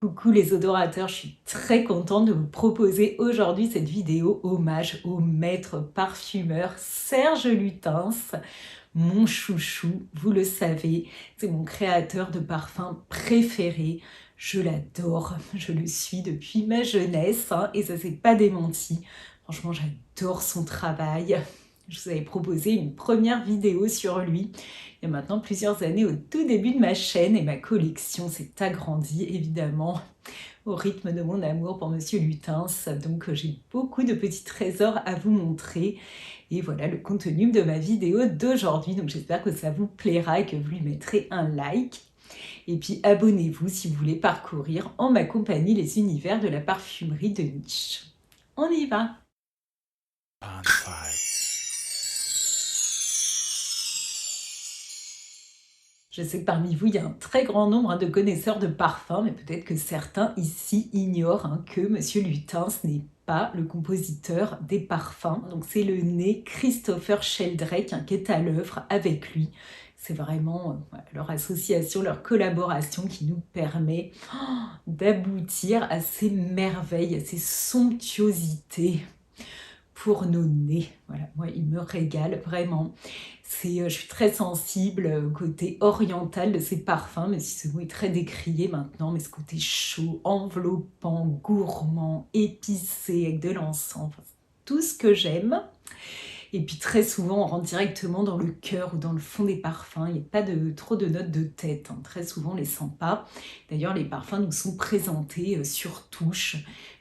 Coucou les odorateurs, je suis très contente de vous proposer aujourd'hui cette vidéo hommage au maître parfumeur Serge Lutens, mon chouchou, vous le savez, c'est mon créateur de parfums préféré. Je l'adore, je le suis depuis ma jeunesse et ça s'est pas démenti. Franchement, j'adore son travail. Je vous avais proposé une première vidéo sur lui il y a maintenant plusieurs années au tout début de ma chaîne et ma collection s'est agrandie évidemment au rythme de mon amour pour Monsieur Lutens. Donc j'ai beaucoup de petits trésors à vous montrer. Et voilà le contenu de ma vidéo d'aujourd'hui. Donc j'espère que ça vous plaira et que vous lui mettrez un like. Et puis abonnez-vous si vous voulez parcourir en ma compagnie les univers de la parfumerie de niche. On y va! Je sais que parmi vous, il y a un très grand nombre de connaisseurs de parfums, mais peut-être que certains ici ignorent que Monsieur Lutens n'est pas le compositeur des parfums. Donc c'est le nez Christopher Sheldrake qui est à l'œuvre avec lui. C'est vraiment leur association, leur collaboration qui nous permet d'aboutir à ces merveilles, à ces somptuosités pour nos nez. Voilà, moi, il me régale vraiment. Je suis très sensible au côté oriental de ces parfums, même si ce mot est très décrié maintenant, mais ce côté chaud, enveloppant, gourmand, épicé, avec de l'encens, enfin, tout ce que j'aime. Et puis très souvent, on rentre directement dans le cœur ou dans le fond des parfums. Il n'y a pas trop de notes de tête. Très souvent, on ne les sent pas. D'ailleurs, les parfums nous sont présentés sur touche.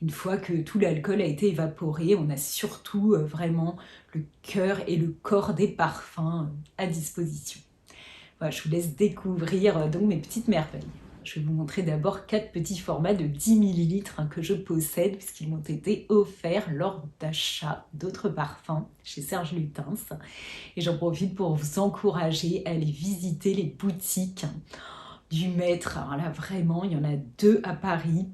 Une fois que tout l'alcool a été évaporé, on a surtout vraiment le cœur et le corps des parfums à disposition. Voilà, je vous laisse découvrir donc mes petites merveilles. Je vais vous montrer d'abord 4 petits formats de 10 ml que je possède puisqu'ils m'ont été offerts lors d'achats d'autres parfums chez Serge Lutens. Et j'en profite pour vous encourager à aller visiter les boutiques du maître. Alors là, vraiment, il y en a 2 à Paris,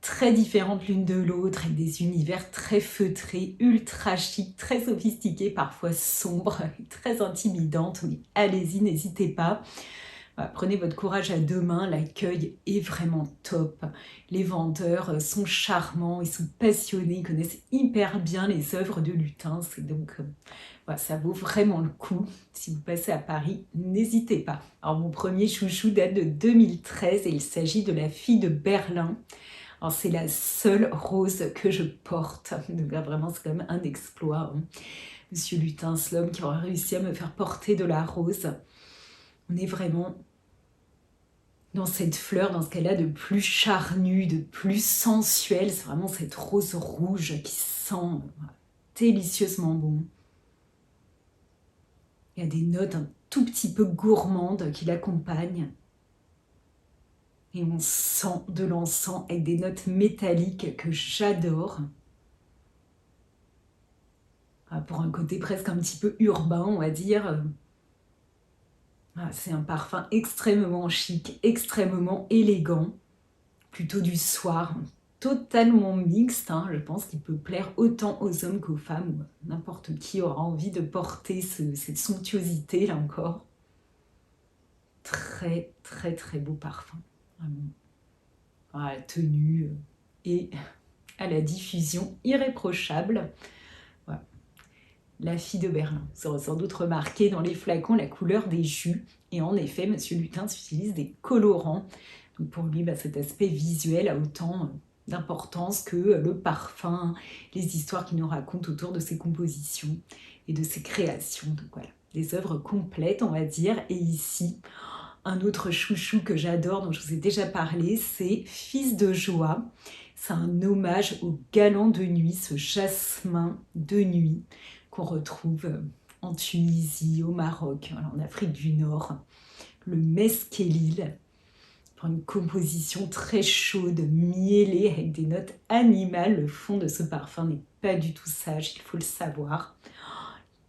très différentes l'une de l'autre, avec des univers très feutrés, ultra chics, très sophistiqués, parfois sombres, très intimidantes. Mais allez-y, n'hésitez pas. Voilà, prenez votre courage à 2 mains, l'accueil est vraiment top. Les vendeurs sont charmants, ils sont passionnés, ils connaissent hyper bien les œuvres de Lutens. Et donc, voilà, ça vaut vraiment le coup. Si vous passez à Paris, n'hésitez pas. Alors, mon premier chouchou date de 2013 et il s'agit de la fille de Berlin. Alors, c'est la seule rose que je porte. Donc là, vraiment, c'est quand même un exploit. Monsieur Lutens, l'homme qui aura réussi à me faire porter de la rose. On est vraiment dans cette fleur, dans ce qu'elle a de plus charnu, de plus sensuel. C'est vraiment cette rose rouge qui sent délicieusement bon. Il y a des notes un tout petit peu gourmandes qui l'accompagnent. Et on sent de l'encens avec des notes métalliques que j'adore. Pour un côté presque un petit peu urbain, on va dire. C'est un parfum extrêmement chic, extrêmement élégant, plutôt du soir, totalement mixte. Je pense qu'il peut plaire autant aux hommes qu'aux femmes. N'importe qui aura envie de porter cette somptuosité, là encore. Très, très, très beau parfum. Vraiment. À la tenue et à la diffusion irréprochable. Voilà. La fille de Berlin. Vous aurez sans doute remarqué dans les flacons la couleur des jus. Et en effet, Monsieur Lutens utilise des colorants. Donc pour lui, cet aspect visuel a autant d'importance que le parfum, les histoires qu'il nous raconte autour de ses compositions et de ses créations. Donc voilà, des œuvres complètes, on va dire. Et ici, un autre chouchou que j'adore, dont je vous ai déjà parlé, c'est Fils de joie. C'est un hommage au galant de nuit, ce jasmin de nuit qu'on retrouve en Tunisie, au Maroc, en Afrique du Nord. Le mesquelil, pour une composition très chaude, miellée, avec des notes animales. Le fond de ce parfum n'est pas du tout sage, il faut le savoir.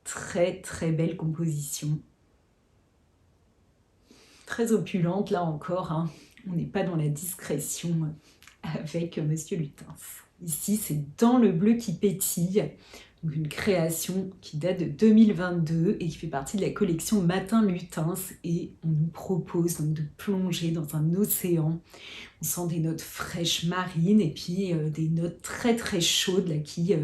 Très très belle composition. Très opulente, là encore. On n'est pas dans la discrétion avec Monsieur Lutens. Ici, c'est Dans le bleu qui pétille, Donc une création qui date de 2022 et qui fait partie de la collection Matin Lutins. Et on nous propose donc de plonger dans un océan. On sent des notes fraîches marines et puis des notes très très chaudes là, qui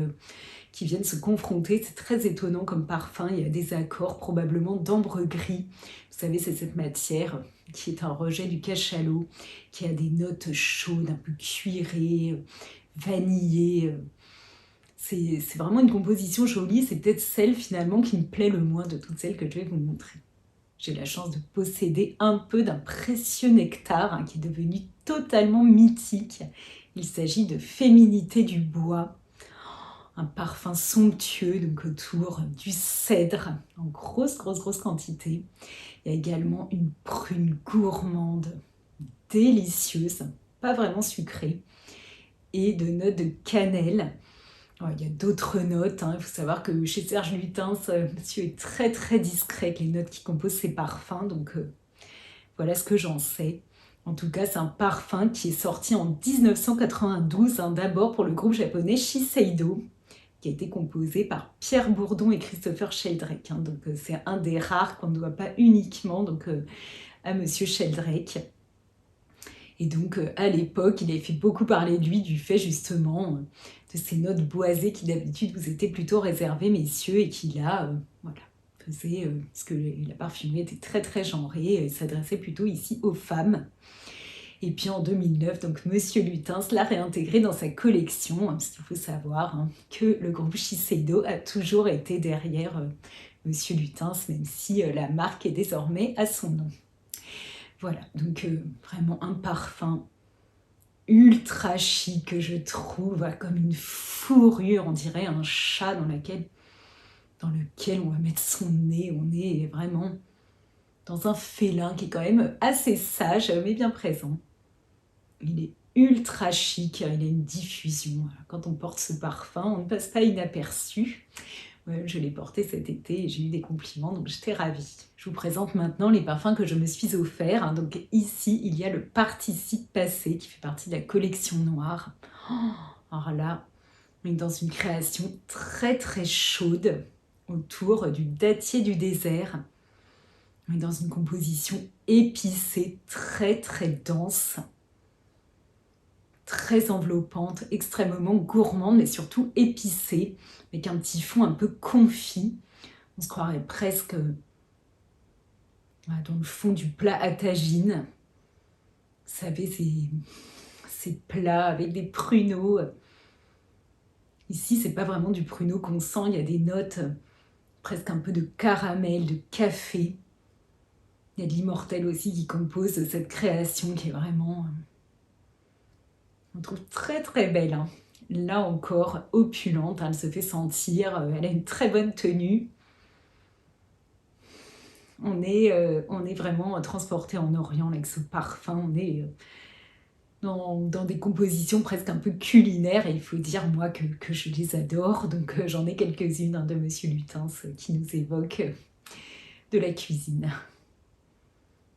viennent se confronter. C'est très étonnant comme parfum. Il y a des accords probablement d'ambre gris. Vous savez, c'est cette matière qui est un rejet du cachalot, qui a des notes chaudes, un peu cuirées, vanillées. C'est vraiment une composition jolie. C'est peut-être celle finalement qui me plaît le moins de toutes celles que je vais vous montrer. J'ai la chance de posséder un peu d'un précieux nectar qui est devenu totalement mythique. Il s'agit de Féminité du bois. Un parfum somptueux, donc autour du cèdre, en grosse quantité. Il y a également une prune gourmande, délicieuse, pas vraiment sucrée, et de notes de cannelle. Alors, il y a d'autres notes, il faut savoir que chez Serge Lutens, monsieur est très très discret avec les notes qui composent ses parfums, donc voilà ce que j'en sais. En tout cas, c'est un parfum qui est sorti en 1992, d'abord pour le groupe japonais Shiseido, qui a été composé par Pierre Bourdon et Christopher Sheldrake. Donc c'est un des rares qu'on ne doit pas uniquement à Monsieur Sheldrake. Et donc à l'époque, il avait fait beaucoup parler de lui du fait justement de ces notes boisées qui d'habitude vous étaient plutôt réservées, messieurs, et qui là, voilà, faisait parce que la parfumerie était très très genrée et s'adressait plutôt ici aux femmes. Et puis en 2009, donc Monsieur Lutens l'a réintégré dans sa collection, parce qu'il faut savoir que le groupe Shiseido a toujours été derrière Monsieur Lutens, même si la marque est désormais à son nom. Voilà, donc vraiment un parfum ultra chic, je trouve, comme une fourrure, on dirait un chat dans lequel on va mettre son nez. On est vraiment dans un félin qui est quand même assez sage, mais bien présent. Il est ultra chic, il a une diffusion. Quand on porte ce parfum, on ne passe pas inaperçu. Je l'ai porté cet été et j'ai eu des compliments, donc j'étais ravie. Je vous présente maintenant les parfums que je me suis offert. Donc ici, il y a le Participe Passé qui fait partie de la collection noire. Alors là, on est dans une création très très chaude autour du dattier du désert. On est dans une composition épicée, très très dense, très enveloppante, extrêmement gourmande, mais surtout épicée, avec un petit fond un peu confit. On se croirait presque dans le fond du plat à tagine. Vous savez, ces plats avec des pruneaux. Ici, c'est pas vraiment du pruneau qu'on sent, il y a des notes presque un peu de caramel, de café. Il y a de l'immortel aussi qui compose cette création qui est vraiment, on trouve très très belle. Là encore, opulente, elle se fait sentir, elle a une très bonne tenue. On est vraiment transporté en Orient avec ce parfum, on est dans des compositions presque un peu culinaires, et il faut dire moi que je les adore, donc j'en ai quelques-unes de Monsieur Lutens qui nous évoquent de la cuisine.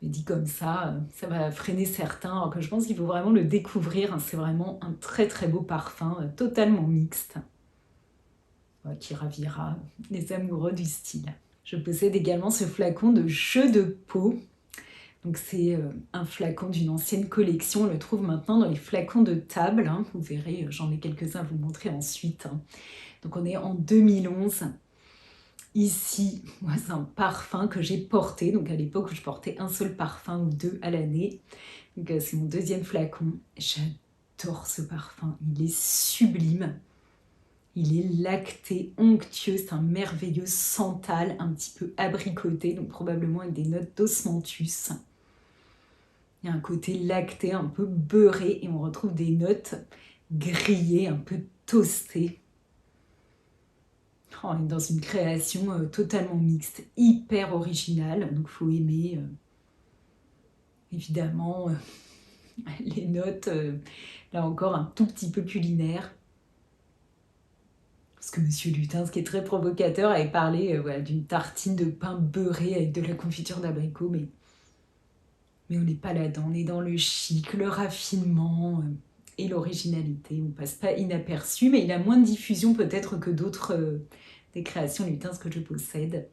Mais dit comme ça va freiner certains, alors que je pense qu'il faut vraiment le découvrir. C'est vraiment un très très beau parfum, totalement mixte, qui ravira les amoureux du style. Je possède également ce flacon de Jeu de peau. Donc c'est un flacon d'une ancienne collection, on le trouve maintenant dans les flacons de table. Vous verrez, j'en ai quelques-uns à vous montrer ensuite. Donc on est en 2011. Ici, moi, c'est un parfum que j'ai porté. Donc à l'époque, je portais un seul parfum ou deux à l'année. Donc c'est mon deuxième flacon. J'adore ce parfum. Il est sublime. Il est lacté, onctueux. C'est un merveilleux santal, un petit peu abricoté, donc probablement avec des notes d'osmanthus. Il y a un côté lacté, un peu beurré, et on retrouve des notes grillées, un peu toastées. On est dans une création totalement mixte, hyper originale, donc il faut aimer évidemment les notes, là encore un tout petit peu culinaire. Parce que Monsieur Lutens, ce qui est très provocateur, avait parlé d'une tartine de pain beurré avec de la confiture d'abricot, mais on n'est pas là-dedans, on est dans le chic, le raffinement, et l'originalité. On ne passe pas inaperçu, mais il a moins de diffusion peut-être que d'autres des créations lutins que je possède.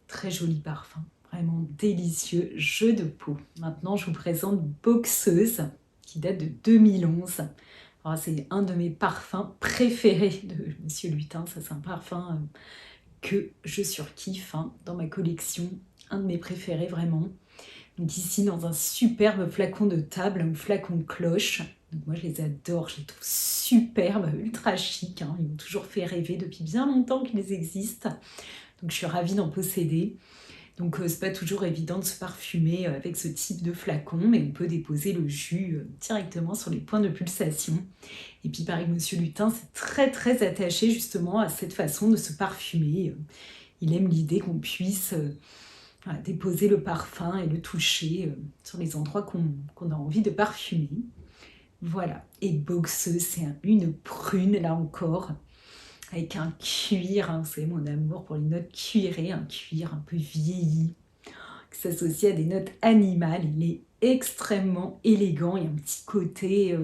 Très joli parfum, vraiment délicieux, jeu de peau. Maintenant, je vous présente Boxeuse, qui date de 2011. C'est un de mes parfums préférés de Monsieur Lutin. Ça, c'est un parfum que je surkiffe dans ma collection. Un de mes préférés, vraiment. Donc ici, dans un superbe flacon de table, un flacon cloche. Donc moi, je les adore, je les trouve superbes, ultra chic. Ils m'ont toujours fait rêver depuis bien longtemps qu'ils existent. Donc je suis ravie d'en posséder. Donc c'est pas toujours évident de se parfumer avec ce type de flacon, mais on peut déposer le jus directement sur les points de pulsation. Et puis pareil, Monsieur Lutin, c'est très très attaché justement à cette façon de se parfumer. Il aime l'idée qu'on puisse déposer le parfum et le toucher sur les endroits qu'on a envie de parfumer. Voilà, et Boxeuse, c'est une prune là encore, avec un cuir, vous savez mon amour pour les notes cuirées, un cuir un peu vieilli, qui s'associe à des notes animales. Il est extrêmement élégant, il y a un petit côté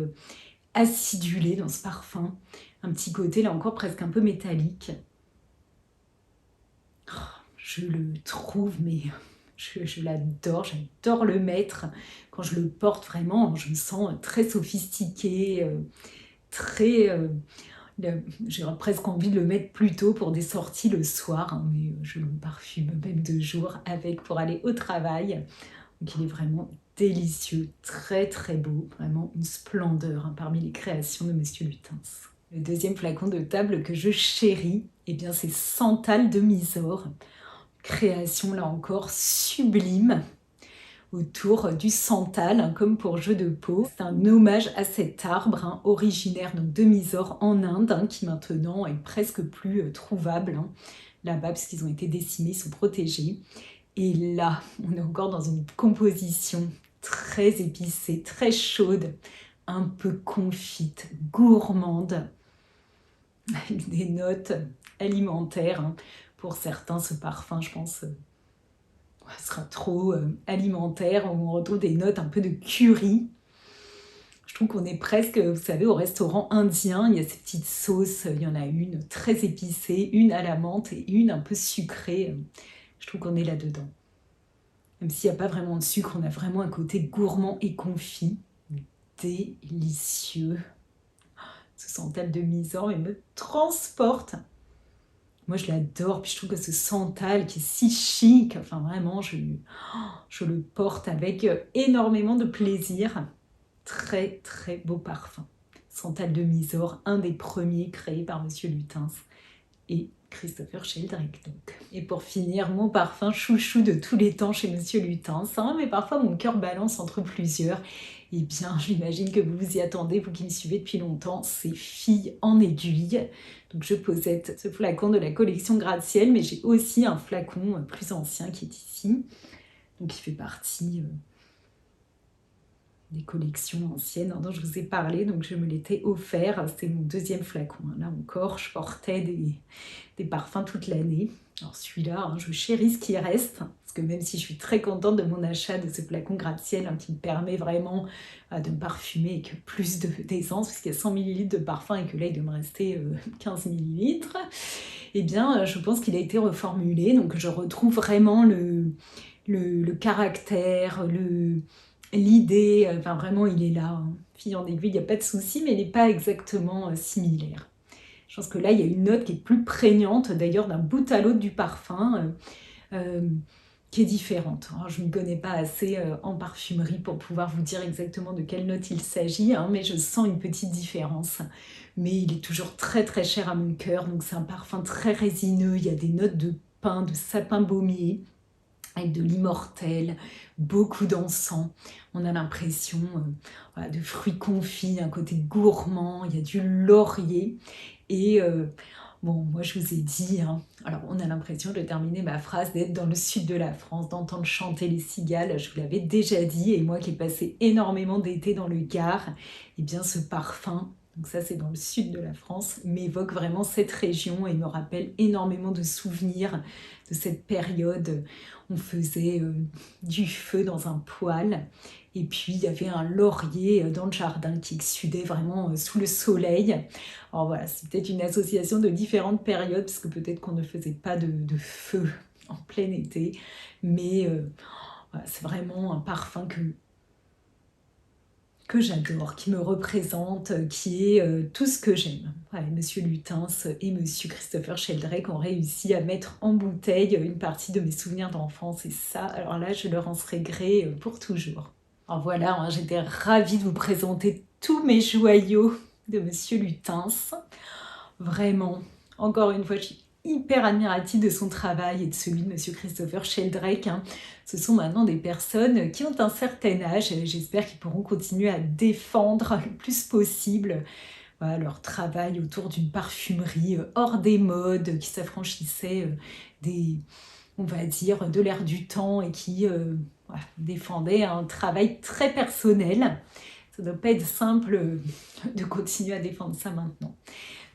acidulé dans ce parfum, un petit côté là encore presque un peu métallique. Je le trouve, mais je l'adore, j'adore le mettre. Quand je le porte vraiment, je me sens très sophistiquée, très... j'ai presque envie de le mettre plus tôt pour des sorties le soir, mais je le parfume même de jour avec pour aller au travail. Donc il est vraiment délicieux, très très beau, vraiment une splendeur parmi les créations de Monsieur Lutins. Le deuxième flacon de table que je chéris, c'est Santal de Mysore. Création là encore sublime autour du santal, comme pour jeu de peau. C'est un hommage à cet arbre originaire donc, de Mysore en Inde, qui maintenant est presque plus trouvable là-bas, parce qu'ils ont été décimés, sont protégés. Et là, on est encore dans une composition très épicée, très chaude, un peu confite, gourmande, avec des notes alimentaires. Pour certains, ce parfum, je pense, sera trop alimentaire. On retrouve des notes un peu de curry. Je trouve qu'on est presque, vous savez, au restaurant indien. Il y a ces petites sauces. Il y en a une très épicée, une à la menthe et une un peu sucrée. Je trouve qu'on est là-dedans. Même s'il n'y a pas vraiment de sucre, on a vraiment un côté gourmand et confit. Délicieux. Ce santal de Mysore me transporte. Moi, je l'adore, puis je trouve que ce santal qui est si chic, enfin vraiment, je le porte avec énormément de plaisir. Très, très beau parfum. Santal de Mysore, un des premiers créés par Monsieur Lutins et Christopher Sheldrake donc. Et pour finir, mon parfum chouchou de tous les temps chez Monsieur Lutins, mais parfois mon cœur balance entre plusieurs. J'imagine que vous vous y attendez, vous qui me suivez depuis longtemps, c'est Filles en aiguille. Donc je possède ce flacon de la collection Gratte-Ciel, mais j'ai aussi un flacon plus ancien qui est ici, donc il fait partie des collections anciennes dont je vous ai parlé, donc je me l'étais offert, c'est mon deuxième flacon. Là encore, je portais des parfums toute l'année. Alors celui-là, je chéris ce qui reste, parce que même si je suis très contente de mon achat de ce flacon gratte-ciel qui me permet vraiment de me parfumer avec plus d'essence, puisqu'il y a 100 ml de parfum et que là il doit me rester 15 ml, je pense qu'il a été reformulé, donc je retrouve vraiment le caractère, l'idée, vraiment il est là. Fille en aiguille, il n'y a pas de souci, mais il n'est pas exactement similaire. Je pense que là, il y a une note qui est plus prégnante, d'ailleurs, d'un bout à l'autre du parfum, qui est différente. Alors, je ne m'y connais pas assez en parfumerie pour pouvoir vous dire exactement de quelle note il s'agit, mais je sens une petite différence. Mais il est toujours très très cher à mon cœur, donc c'est un parfum très résineux. Il y a des notes de pin, de sapin baumier, avec de l'immortel, beaucoup d'encens. On a l'impression de fruits confits, un côté gourmand, il y a du laurier. Et moi je vous ai dit, alors on a l'impression de terminer ma phrase d'être dans le sud de la France, d'entendre chanter les cigales, je vous l'avais déjà dit, et moi qui ai passé énormément d'été dans le Gard, ce parfum, donc ça c'est dans le sud de la France, m'évoque vraiment cette région et me rappelle énormément de souvenirs de cette période. On faisait du feu dans un poêle Et puis, il y avait un laurier dans le jardin qui exsudait vraiment sous le soleil. Alors voilà, c'est peut-être une association de différentes périodes, parce que peut-être qu'on ne faisait pas de feu en plein été. Mais voilà, c'est vraiment un parfum que j'adore, qui me représente, qui est tout ce que j'aime. Ouais, Monsieur Lutens et Monsieur Christopher Sheldrake ont réussi à mettre en bouteille une partie de mes souvenirs d'enfance. Et ça, alors là, je leur en serai gré pour toujours. Alors voilà, hein, j'étais ravie de vous présenter tous mes joyaux de Monsieur Lutens. Vraiment, encore une fois, je suis hyper admirative de son travail et de celui de Monsieur Christopher Sheldrake, hein. Ce sont maintenant des personnes qui ont un certain âge. Et j'espère qu'ils pourront continuer à défendre le plus possible, voilà, leur travail autour d'une parfumerie hors des modes, qui s'affranchissait des, on va dire, de l'air du temps et qui voilà, défendait un travail très personnel. Ça ne doit pas être simple de continuer à défendre ça maintenant.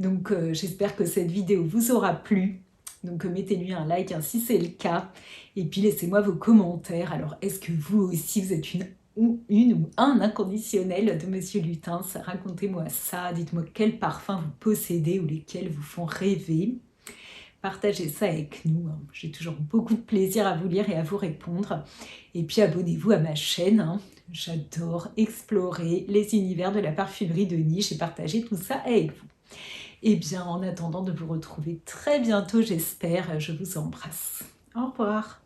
Donc j'espère que cette vidéo vous aura plu. Donc mettez-lui un like hein, si c'est le cas. Et puis laissez-moi vos commentaires. Alors est-ce que vous aussi vous êtes une ou un inconditionnel de Monsieur Lutens? Racontez-moi ça. Dites-moi quel parfum vous possédez ou lesquels vous font rêver. Partagez ça avec nous, hein. J'ai toujours beaucoup de plaisir à vous lire et à vous répondre. Et puis abonnez-vous à ma chaîne, hein. J'adore explorer les univers de la parfumerie de niche et partager tout ça avec vous. Et bien en attendant de vous retrouver très bientôt, j'espère, je vous embrasse. Au revoir.